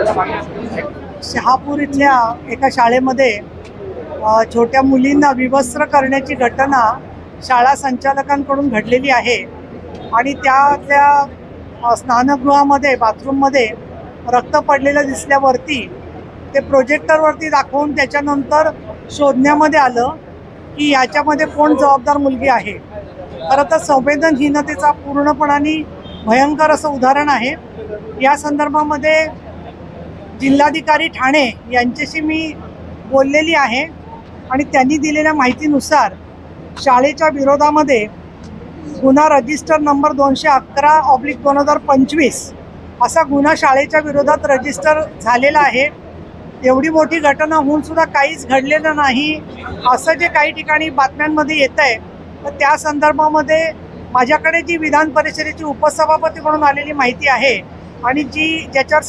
शहापूर इथल्या एका शाळेमध्ये छोट्या मुलींना विवस्त्र करण्याची घटना शाळा संचालकांकडून घडलेली आहे आणि त्या स्नानगृहामध्ये बाथरूममध्ये रक्त पडलेलं दिसल्यावरती ते प्रोजेक्टरवरती दाखवून त्याच्यानंतर शोधण्यामध्ये आलं की याच्यामध्ये कोण जबाबदार मुलगी आहे. खरं तर संवेदनहीनतेचा पूर्णपणाने भयंकर असं उदाहरण आहे. या संदर्भामध्ये जिल्हाधिकारी ठाणे यांच्याशी मी बोललेली आहे आणि त्यांनी दिलेल्या माहितीनुसार शाळेच्या विरोधामध्ये गुन्हा रजिस्टर नंबर 211/2025 असा गुन्हा शाळेच्या विरोधात रजिस्टर झालेला आहे. एवढी मोठी घटना होऊन सुद्धा काहीच घडलेलं नाही असं जे काही ठिकाणी बातम्यांमध्ये येत आहे. तर त्या संदर्भामध्ये माझ्याकडे जी विधान परिषदेची उपसभापती म्हणून आलेली माहिती आहे आणि ज्याच्यावर